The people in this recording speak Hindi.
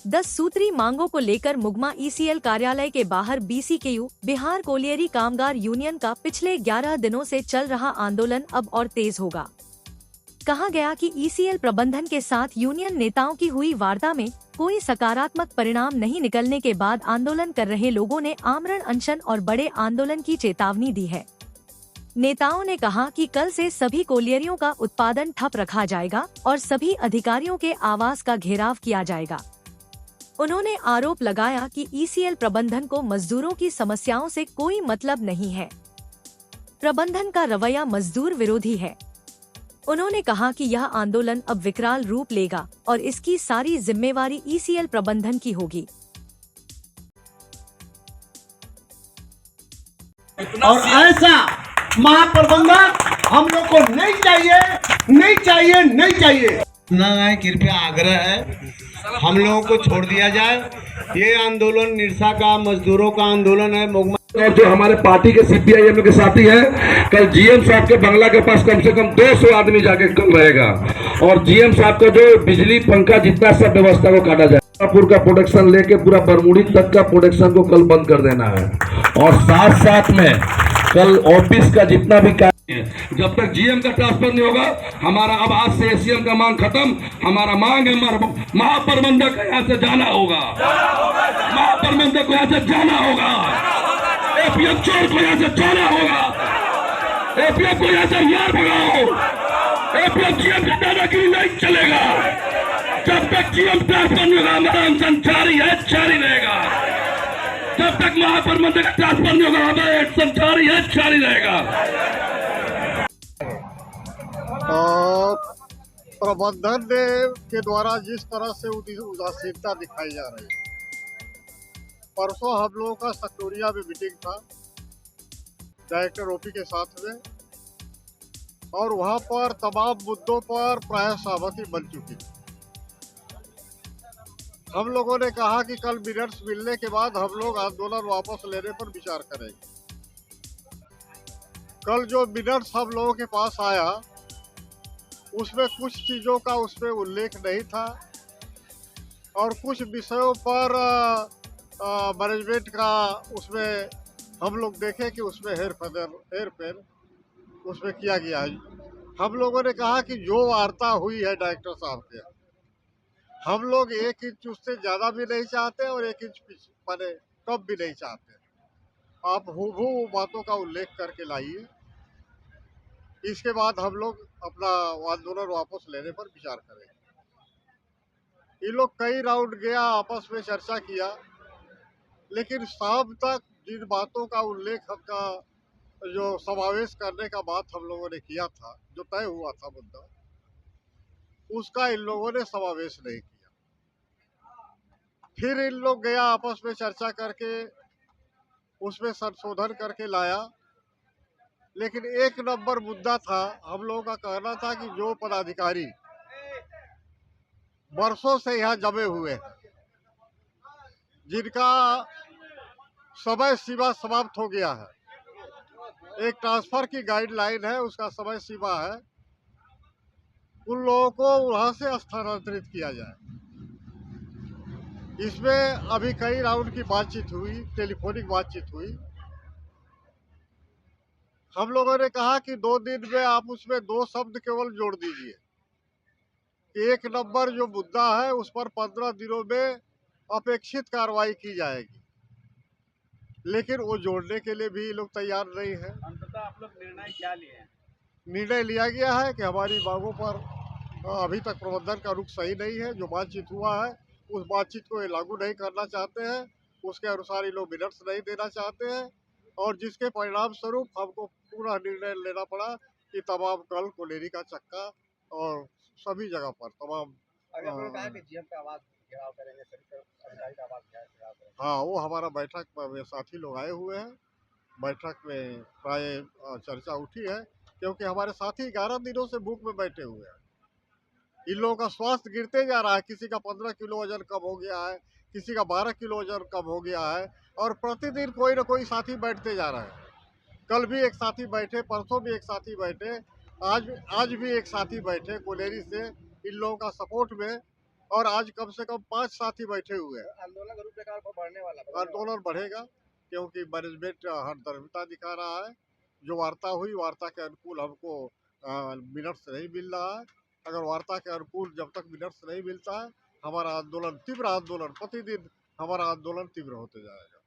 10 सूत्री मांगों को लेकर मुगमा ईसीएल कार्यालय के बाहर बीसीकेयू बिहार कोलियरी कामगार यूनियन का पिछले 11 दिनों से चल रहा आंदोलन अब और तेज होगा। कहा गया कि ईसीएल प्रबंधन के साथ यूनियन नेताओं की हुई वार्ता में कोई सकारात्मक परिणाम नहीं निकलने के बाद आंदोलन कर रहे लोगों ने आमरण अनशन और बड़े आंदोलन की चेतावनी दी है। नेताओं ने कहा कि कल से सभी कोलियरियों का उत्पादन ठप रखा जाएगा और सभी अधिकारियों के आवास का घेराव किया जाएगा। उन्होंने आरोप लगाया कि ईसीएल प्रबंधन को मजदूरों की समस्याओं से कोई मतलब नहीं है। प्रबंधन का रवैया मजदूर विरोधी है। उन्होंने कहा कि यह आंदोलन अब विकराल रूप लेगा और इसकी सारी जिम्मेवारी ईसीएल प्रबंधन की होगी। और ऐसा महाप्रबंधक हम लोग को नहीं चाहिए, नहीं चाहिए, नहीं चाहिए। ना कृपया आग्रह है हम लोगों को छोड़ दिया जाए। ये आंदोलन निरसा का मजदूरों का आंदोलन है। और जो हमारे पार्टी के सीपीआईएम के साथी हैं, कल जीएम साहब के बंगला के पास कम से कम 200 आदमी जाके कल रहेगा और जीएम साहब का जो बिजली पंखा जितना सब व्यवस्था को काटा जाए। पूरा का प्रोडक्शन लेके पूरा बरमुड़ी तक का प्रोडक्शन को कल बंद कर देना है और साथ साथ में कल ऑफिस का जितना भी कार्य है, जब तक जीएम का ट्रांसफर नहीं होगा, हमारा अब आज से एसीएम का मांग खत्म। हमारा मांग है महाप्रबंधक को यहाँ से जाना होगा, महाप्रबंधक को यहाँ से जाना होगा, एपीएम चोर को यहाँ से जाना होगा, एपीएम को यहाँ से यार भगाओ। एपीएम जीएम का दादागिरी नहीं चलेगा। जब तक जीएम ट्रांसफर नहीं होगा हमारा अनशन जारी है, जारी रहेगा। जब तक महाप्रबंधक का ट्रांसफर नहीं होगा हमारा अनशन जारी है, जारी रहेगा। प्रबंधन के द्वारा जिस तरह से उदासीनता दिखाई जा रही है। परसों हम लोगों का सकटोरिया में मीटिंग था डायरेक्टर ओपी के साथ में और वहां पर तमाम मुद्दों पर प्राय सहमति बन चुकी थी। हम लोगों ने कहा कि कल मिनट्स मिलने के बाद हम लोग आंदोलन वापस लेने पर विचार करेंगे। कल जो मिनट्स हम लोगों के पास आया उसमें कुछ चीज़ों का उसमें उल्लेख नहीं था और कुछ विषयों पर मैनेजमेंट का उसमें हम लोग देखें कि उसमें हेरफेर उसमें किया गया है। हम लोगों ने कहा कि जो वार्ता हुई है डायरेक्टर साहब के, हम लोग 1 इंच उससे ज़्यादा भी नहीं चाहते और 1 इंच माने कम भी नहीं चाहते। आप हूबहू बातों का उल्लेख करके लाइए, इसके बाद हम लोग अपना आंदोलन वापस लेने पर विचार करेंगे। ये लोग कई राउंड गया, आपस में चर्चा किया, लेकिन शाम तक जिन बातों का उल्लेख का जो समावेश करने का बात हम लोगों ने किया था, जो तय हुआ था मुद्दा, उसका इन लोगों ने समावेश नहीं किया। फिर इन लोग गया आपस में चर्चा करके उसमें संशोधन करके लाया, लेकिन 1 नंबर मुद्दा था। हम लोगों का कहना था कि जो पदाधिकारी वर्षों से यहाँ जमे हुए हैं, जिनका समय सीमा समाप्त हो गया है, एक ट्रांसफर की गाइडलाइन है, उसका समय सीमा है, उन लोगों को वहाँ से स्थानांतरित किया जाए। इसमें अभी कई राउंड की बातचीत हुई, टेलीफोनिक बातचीत हुई। हम लोगों ने कहा कि 2 दिन में आप उसमें 2 शब्द केवल जोड़ दीजिए कि 1 नंबर जो मुद्दा है उस पर 15 दिनों में अपेक्षित कार्रवाई की जाएगी, लेकिन वो जोड़ने के लिए भी लोग तैयार नहीं है। अंततः आप लोग निर्णय क्या लिए हैं? निर्णय लिया गया है कि हमारी मांगों पर अभी तक प्रबंधन का रुख सही नहीं है। जो बातचीत हुआ है उस बातचीत को ये लागू नहीं करना चाहते हैं, उसके अनुसार ये लोग मिनट्स नहीं देना चाहते हैं और जिसके परिणाम स्वरूप हमको पूरा निर्णय लेना पड़ा कि तमाम कल कोलेरी का चक्का और सभी जगह पर तमाम हाँ, वो हमारा बैठक में साथी लोग आए हुए हैं। बैठक में प्राय चर्चा उठी है, क्योंकि हमारे साथी 11 दिनों से भूख में बैठे हुए हैं। इन लोगों का स्वास्थ्य गिरते जा रहा है। किसी का 15 किलो वजन कम हो गया है, किसी का 12 किलो वजन कम हो गया है और प्रतिदिन कोई ना कोई साथी बैठते जा रहे हैं। कल भी एक साथी बैठे, परसों भी एक साथी बैठे, आज भी एक साथी बैठे कोलेरी से इन लोगों का सपोर्ट में और आज कम से कम 5 साथी बैठे हुए हैं। आंदोलन बढ़ेगा क्योंकि मैनेजमेंट हठधर्मिता दिखा रहा है। जो वार्ता हुई, वार्ता के अनुकूल हमको मिनट्स नहीं मिल रहा है। अगर वार्ता के अनुकूल जब तक मिनट्स नहीं मिलता है, हमारा आंदोलन, तीव्र आंदोलन, प्रतिदिन हमारा आंदोलन तीव्र होते जाएगा।